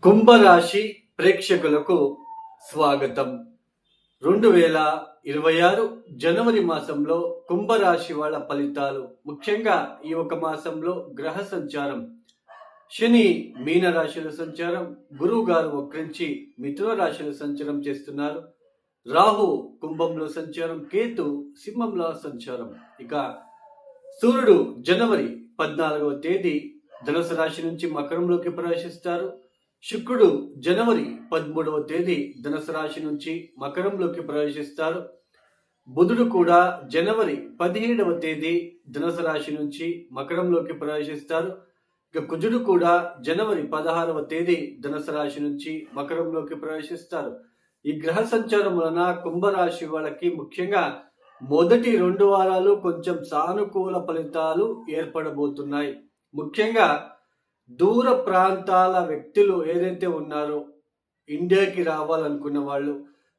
కుంభరాశి ప్రేక్షకులకు స్వాగతం. 2026 జనవరి మాసంలో కుంభరాశి వాళ్ళ ఫలితాలు, ముఖ్యంగా ఈ ఒక మాసంలో గ్రహ సంచారం. శని మీన రాశిలో సంచారం, గురువు గారు వక్రించి మిథున రాశిలో సంచారం చేస్తున్నారు. రాహు కుంభంలో సంచారం, కేతు సింహంలో సంచారం. ఇక సూర్యుడు జనవరి 14వ తేదీ ధనుసు రాశి నుంచి మకరంలోకి ప్రవేశిస్తారు. శుక్రుడు జనవరి 13వ తేదీ ధనుసు రాశి నుంచి మకరంలోకి ప్రవేశిస్తారు. బుధుడు కూడా జనవరి 17వ తేదీ ధనుసు రాశి నుంచి మకరంలోకి ప్రవేశిస్తారు. ఇక కుజుడు కూడా జనవరి 16వ తేదీ ధనుసు రాశి నుంచి మకరంలోకి ప్రవేశిస్తారు. ఈ గ్రహ సంచారం వలన కుంభరాశి వాళ్ళకి ముఖ్యంగా మొదటి 2 వారాలు కొంచెం సానుకూల ఫలితాలు ఏర్పడబోతున్నాయి. ముఖ్యంగా దూర ప్రాంతాల వ్యక్తులు ఏదైతే ఉన్నారో, ఇండియాకి రావాలనుకున్న వాళ్ళు,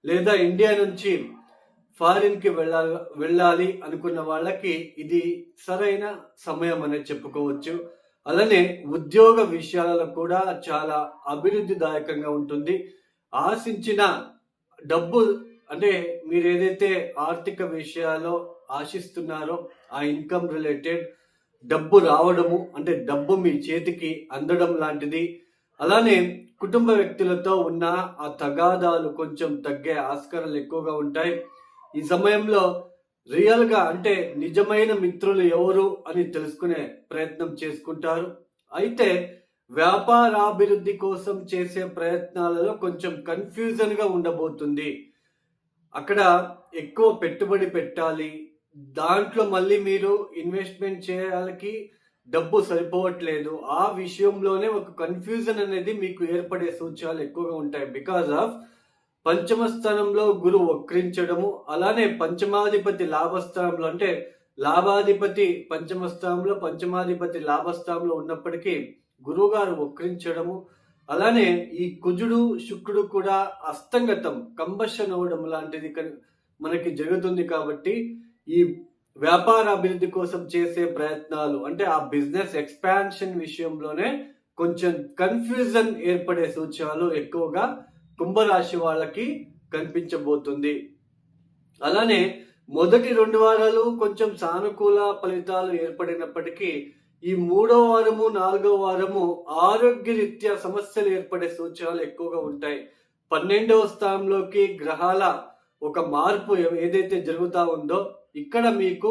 లేదా ఇండియా నుంచి ఫారిన్కి వెళ్ళాలి అనుకున్న వాళ్ళకి ఇది సరైన సమయం అనేది చెప్పుకోవచ్చు. అలానే ఉద్యోగ విషయాలలో కూడా చాలా అభివృద్ధిదాయకంగా ఉంటుంది. ఆశించిన డబ్బు, అంటే మీరు ఏదైతే ఆర్థిక విషయాల్లో ఆశిస్తున్నారో ఆ ఇన్కమ్ రిలేటెడ్ డబ్బు రావడము, అంటే డబ్బు మీ చేతికి అందడం లాంటిది. అలానే కుటుంబ వ్యక్తులతో ఉన్న ఆ తగాదాలు కొంచెం తగ్గే ఆస్కారాలు ఎక్కువగా ఉంటాయి. ఈ సమయంలో రియల్గా, అంటే నిజమైన మిత్రులు ఎవరు అని తెలుసుకునే ప్రయత్నం చేసుకుంటారు. అయితే వ్యాపారాభివృద్ధి కోసం చేసే ప్రయత్నాలలో కొంచెం కన్ఫ్యూజన్గా ఉండబోతుంది. అక్కడ ఎక్కువ పెట్టుబడి పెట్టాలి, దాంట్లో మళ్ళీ మీరు ఇన్వెస్ట్మెంట్ చేయాలకి డబ్బు సరిపోవట్లేదు. ఆ విషయంలోనే ఒక కన్ఫ్యూజన్ అనేది మీకు ఏర్పడే సూచనలు ఎక్కువగా ఉంటాయి. బికాజ్ ఆఫ్ పంచమ స్థానంలో గురువు వక్రించడము, అలానే పంచమాధిపతి లాభస్థానంలో, అంటే లాభాధిపతి పంచమ స్థానంలో, పంచమాధిపతి లాభస్థానంలో ఉన్నప్పటికీ గురువు గారు వక్రించడము, అలానే ఈ కుజుడు శుక్రుడు కూడా అస్తంగతం, కంబషన్ అవ్వడం లాంటిది మనకి జరుగుతుంది. కాబట్టి ఈ వ్యాపార అభివృద్ధి కోసం చేసే ప్రయత్నాలు, అంటే ఆ బిజినెస్ ఎక్స్పాన్షన్ విషయంలోనే కొంచెం కన్ఫ్యూజన్ ఏర్పడే సూచనలు ఎక్కువగా కుంభరాశి వాళ్ళకి కనిపించబోతుంది. అలానే మొదటి 2 వారాలు కొంచెం సానుకూల ఫలితాలు ఏర్పడినప్పటికీ ఈ 3వ వారము 4వ వారము ఆరోగ్యరీత్యా సమస్యలు ఏర్పడే సూచనలు ఎక్కువగా ఉంటాయి. 12వ స్థానంలోకి గ్రహాల ఒక మార్పు ఏదైతే జరుగుతా ఉందో, ఇక్కడ మీకు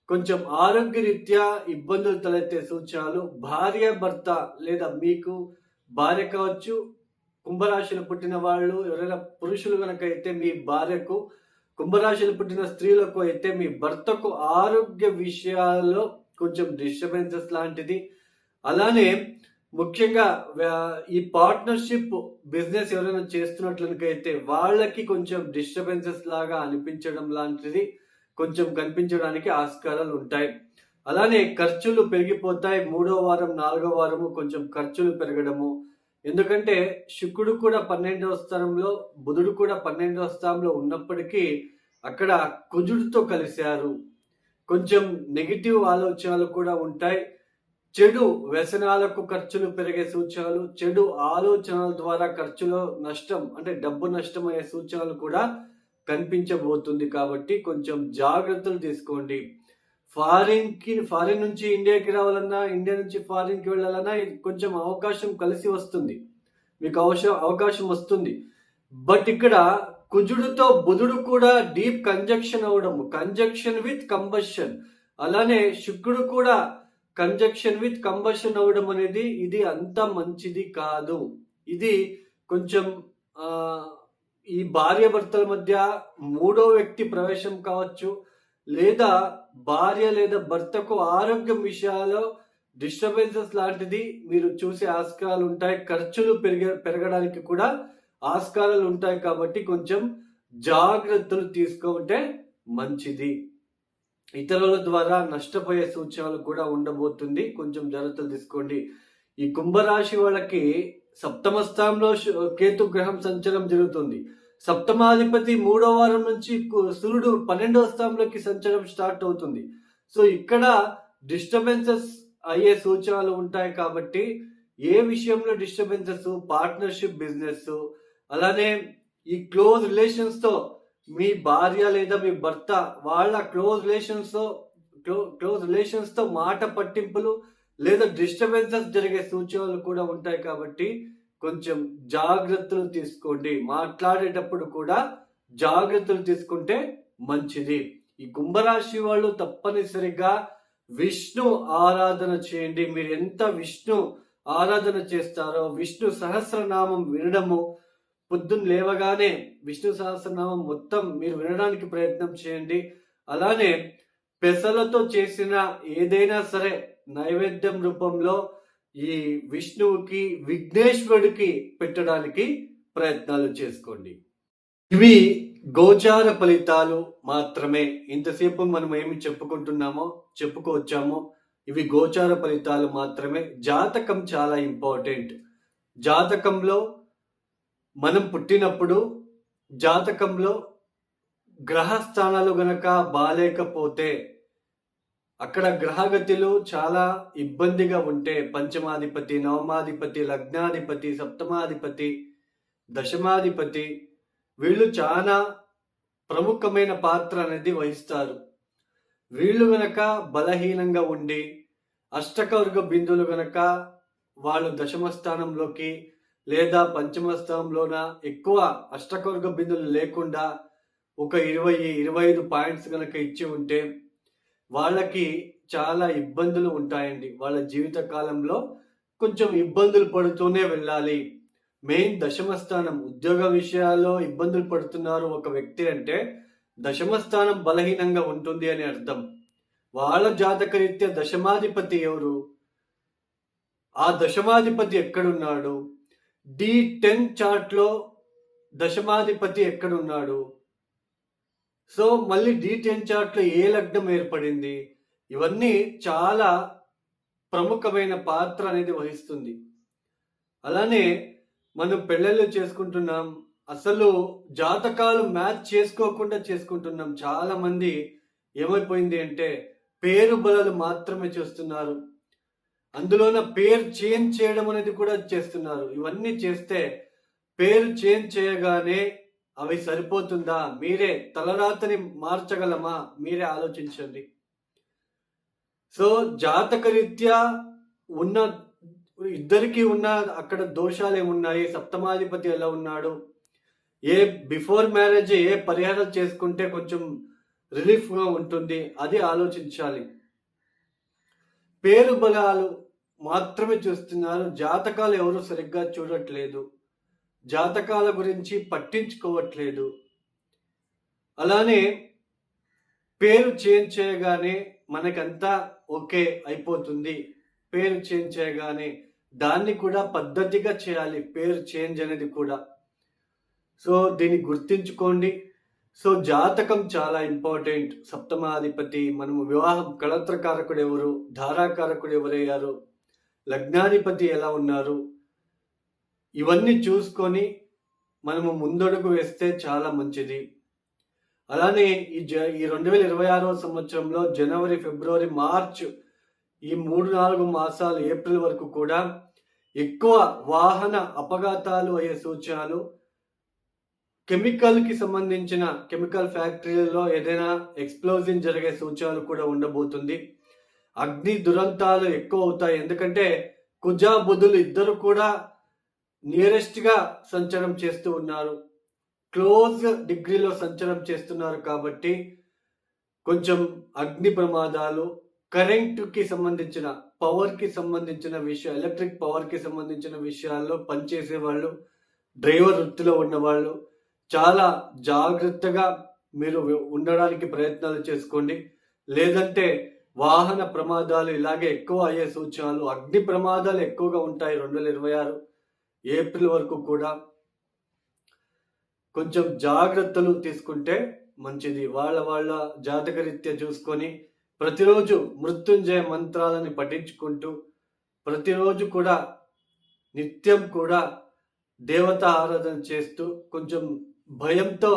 కొంచెం ఆరోగ్యరీత్యా ఇబ్బందులు తలెత్తే సూచనలు. భార్య భర్త, లేదా మీకు భార్య కావచ్చు, కుంభరాశిలో పుట్టిన వాళ్ళు ఎవరైనా పురుషులు కనుక అయితే మీ భార్యకు, కుంభరాశిలో పుట్టిన స్త్రీలకు అయితే మీ భర్తకు ఆరోగ్య విషయాల్లో కొంచెం డిస్టర్బెన్సెస్ లాంటిది. అలానే ముఖ్యంగా ఈ పార్ట్నర్షిప్ బిజినెస్ ఎవరైనా చేస్తున్నట్లయితే వాళ్ళకి కొంచెం డిస్టర్బెన్సెస్ లాగా అనిపించడం లాంటిది కొంచెం కనిపించడానికి ఆస్కారాలు ఉంటాయి. అలానే ఖర్చులు పెరిగిపోతాయి. 3వ వారం 4వ వారము కొంచెం ఖర్చులు పెరగడము, ఎందుకంటే శుక్రుడు కూడా 12వ స్థానంలో, బుధుడు కూడా 12వ స్థానంలో ఉన్నప్పటికీ అక్కడ కుజుడితో కలిశారు. కొంచెం నెగిటివ్ ఆలోచనలు కూడా ఉంటాయి. చెడు వ్యసనాలకు ఖర్చులు పెరిగే సూచనలు, చెడు ఆలోచనల ద్వారా ఖర్చులో నష్టం, అంటే డబ్బు నష్టం అయ్యే సూచనలు కూడా కనిపించబోతుంది. కాబట్టి కొంచెం జాగ్రత్తలు తీసుకోండి. ఫారిన్ నుంచి ఇండియాకి రావాలన్నా, ఇండియా నుంచి ఫారిన్కి వెళ్ళాలన్నా కొంచెం అవకాశం కలిసి వస్తుంది, మీకు అవకాశం వస్తుంది. బట్ ఇక్కడ కుజుడితో బుధుడు కూడా డీప్ కంజక్షన్ అవడం, కంజక్షన్ విత్ కంబషన్, అలానే శుక్రుడు కూడా కంజక్షన్ విత్ కంబషన్ అవడం అనేది ఇది అంత మంచిది కాదు. ఇది కొంచెం ఈ భార్య భర్తల మధ్య 3వ వ్యక్తి ప్రవేశం కావచ్చు, లేదా భార్య లేదా భర్తకు ఆరోగ్యం విషయాల్లో డిస్టర్బెన్సెస్ లాంటిది మీరు చూసే ఆస్కారాలు ఉంటాయి. ఖర్చులు పెరగడానికి కూడా ఆస్కారాలు ఉంటాయి. కాబట్టి కొంచెం జాగ్రత్తలు తీసుకుంటే మంచిది. ఇతరుల ద్వారా నష్టపోయే సూచనలు కూడా ఉండబోతుంది, కొంచెం జాగ్రత్తలు తీసుకోండి. ఈ కుంభరాశి వాళ్ళకి సప్తమ స్థానంలో కేతు గ్రహం సంచారం జరుగుతుంది. సప్తమాధిపతి 3వ వారం నుంచి సూర్యుడు 12వ స్థానంలోకి సంచారం స్టార్ట్ అవుతుంది. సో ఇక్కడ డిస్టర్బెన్సెస్ అయ్యే సూచనలు ఉంటాయి. కాబట్టి ఏ విషయంలో డిస్టర్బెన్సెస్, పార్ట్నర్షిప్ బిజినెస్, అలానే ఈ క్లోజ్ రిలేషన్స్తో మీ భార్య లేదా మీ భర్త వాళ్ళ క్లోజ్ రిలేషన్స్తో మాట పట్టింపులు లేదా డిస్టర్బెన్సెస్ జరిగే సూచనలు కూడా ఉంటాయి. కాబట్టి కొంచెం జాగ్రత్తలు తీసుకోండి. మాట్లాడేటప్పుడు కూడా జాగ్రత్తలు తీసుకుంటే మంచిది. ఈ కుంభరాశి వాళ్ళు తప్పనిసరిగా విష్ణు ఆరాధన చేయండి. మీరు ఎంత విష్ణు ఆరాధన చేస్తారో, విష్ణు సహస్రనామం వినడము, పొద్దున్న లేవగానే విష్ణు సహస్రనామం మొత్తం మీరు వినడానికి ప్రయత్నం చేయండి. అలానే పెసలతో చేసిన ఏదైనా సరే నైవేద్యం రూపంలో ఈ విష్ణువుకి, విఘ్నేశ్వరుడికి పెట్టడానికి ప్రయత్నాలు చేసుకోండి. ఇవి గోచార ఫలితాలు మాత్రమే. ఇంతసేపు మనం ఏమి చెప్పుకొచ్చామో ఇవి గోచార ఫలితాలు మాత్రమే. జాతకం చాలా ఇంపార్టెంట్. జాతకంలో మనం పుట్టినప్పుడు జాతకంలో గ్రహస్థానాలు గనక బాలేకపోతే, అక్కడ గ్రహగతులు చాలా ఇబ్బందిగా ఉంటే, పంచమాధిపతి, నవమాధిపతి, లగ్నాధిపతి, సప్తమాధిపతి, దశమాధిపతి వీళ్ళు చాలా ప్రముఖమైన పాత్ర అనేది వహిస్తారు. వీళ్ళు గనక బలహీనంగా ఉండి అష్టకవర్గ బిందువులు గనక వాళ్ళు దశమ స్థానంలోకి లేదా పంచమ స్థానంలోన ఎక్కువ అష్టకవర్గ బిందువులు లేకుండా ఒక 20-25 పాయింట్స్ గనక ఇచ్చి ఉంటే వాళ్ళకి చాలా ఇబ్బందులు ఉంటాయండి. వాళ్ళ జీవిత కాలంలో కొంచెం ఇబ్బందులు పడుతూనే వెళ్ళాలి. మెయిన్ దశమ స్థానం, ఉద్యోగ విషయాల్లో ఇబ్బందులు పడుతున్నారు ఒక వ్యక్తి అంటే దశమ స్థానం బలహీనంగా ఉంటుంది అని అర్థం. వాళ్ళ జాతకరీత్యా దశమాధిపతి ఎవరు, ఆ దశమాధిపతి ఎక్కడున్నాడు, D10 చార్ట్లో దశమాధిపతి ఎక్కడున్నాడు, సో మళ్ళీ D10 చార్ట్లో ఏ లగ్నం ఏర్పడింది, ఇవన్నీ చాలా ప్రముఖమైన పాత్ర అనేది వహిస్తుంది. అలానే మనం పెళ్ళిళ్ళు చేసుకుంటున్నాం, అసలు జాతకాలు మ్యాచ్ చేసుకోకుండా చేసుకుంటున్నాం. చాలా మంది ఏమైపోయింది అంటే పేరు బలాలు మాత్రమే చేస్తున్నారు. అందులోన పేరు చేంజ్ చేయడం అనేది కూడా చేస్తున్నారు. ఇవన్నీ చేస్తే పేరు చేంజ్ చేయగానే అవి సరిపోతుందా? మీరే తలరాతని మార్చగలమా? మీరే ఆలోచించండి. సో జాతకరీత్యా ఉన్న ఇద్దరికి ఉన్న అక్కడ దోషాలు ఏమున్నాయి, సప్తమాధిపతి ఎలా ఉన్నాడు, బిఫోర్ మ్యారేజ్ ఏ పరిహారం చేసుకుంటే కొంచెం రిలీఫ్గా ఉంటుంది, అది ఆలోచించాలి. పేరు బలాలు మాత్రమే చూస్తున్నారు. జాతకాలు ఎవరు సరిగ్గా చూడట్లేదు, జాతకాల గురించి పట్టించుకోవట్లేదు. అలానే పేరు చేంజ్ చేయగానే మనకంతా ఓకే అయిపోతుంది. పేరు చేంజ్ చేయగానే దాన్ని కూడా పద్ధతిగా చేయాలి, పేరు చేంజ్ అనేది కూడా. సో దీన్ని గుర్తించుకోండి. సో జాతకం చాలా ఇంపార్టెంట్. సప్తమాధిపతి, మనము వివాహం కళత్రకారకుడు ఎవరు, ధారాకారకుడు ఎవరయ్యారు, లగ్నాధిపతి ఎలా ఉన్నారు, ఇవన్నీ చూసుకొని మనము ముందడుగు వేస్తే చాలా మంచిది. అలానే ఈ 2026వ సంవత్సరంలో జనవరి, ఫిబ్రవరి, మార్చ్ ఈ 3-4 మాసాలు, ఏప్రిల్ వరకు కూడా ఎక్కువ వాహన అపఘాతాలు అయ్యే సూచనలు, కెమికల్కి సంబంధించిన కెమికల్ ఫ్యాక్టరీలలో ఏదైనా ఎక్స్ప్లోజన్ జరిగే సూచనలు కూడా ఉండబోతుంది. అగ్ని దురంతాలు ఎక్కువ అవుతాయి. ఎందుకంటే కుజ బుధులు ఇద్దరు కూడా నియరెస్ట్గా సంచారం చేస్తూ ఉన్నారు, క్లోజ్ డిగ్రీలో సంచారం చేస్తున్నారు. కాబట్టి కొంచెం అగ్ని ప్రమాదాలు, కరెంటుకి సంబంధించిన, పవర్కి సంబంధించిన విషయాలు, ఎలక్ట్రిక్ పవర్కి సంబంధించిన విషయాల్లో పనిచేసే వాళ్ళు, డ్రైవర్ వృత్తిలో ఉన్నవాళ్ళు చాలా జాగ్రత్తగా మీరు ఉండడానికి ప్రయత్నాలు చేసుకోండి. లేదంటే వాహన ప్రమాదాలు ఇలాగే ఎక్కువ అయ్యే సూచనలు, అగ్ని ప్రమాదాలు ఎక్కువగా ఉంటాయి 2026 ఏప్రిల్ వరకు కూడా. కొంచెం జాగ్రత్తలు తీసుకుంటే మంచిది. వాళ్ళ జాతకరీత్యా చూసుకొని ప్రతిరోజు మృత్యుంజయ మంత్రాలని పఠించుకుంటూ, ప్రతిరోజు కూడా నిత్యం కూడా దేవతా ఆరాధన చేస్తూ కొంచెం భయంతో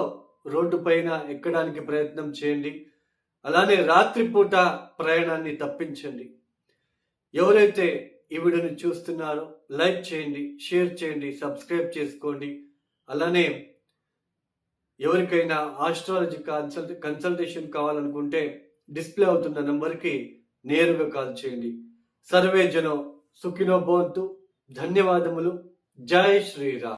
రోడ్డు పైన ఎక్కడానికి ప్రయత్నం చేయండి. అలానే రాత్రిపూట ప్రయాణాన్ని తప్పించండి. ఎవరైతే ఈ వీడియోని చూస్తున్నారో లైక్ చేయండి, షేర్ చేయండి, సబ్స్క్రైబ్ చేసుకోండి. అలానే ఎవరికైనా ఆస్ట్రాలజీ కన్సల్టేషన్ కావాలనుకుంటే డిస్ప్లే అవుతున్న నంబర్కి నేరుగా కాల్ చేయండి. సర్వే జనం సుఖినో భవంతు. ధన్యవాదములు. జై శ్రీరామ్.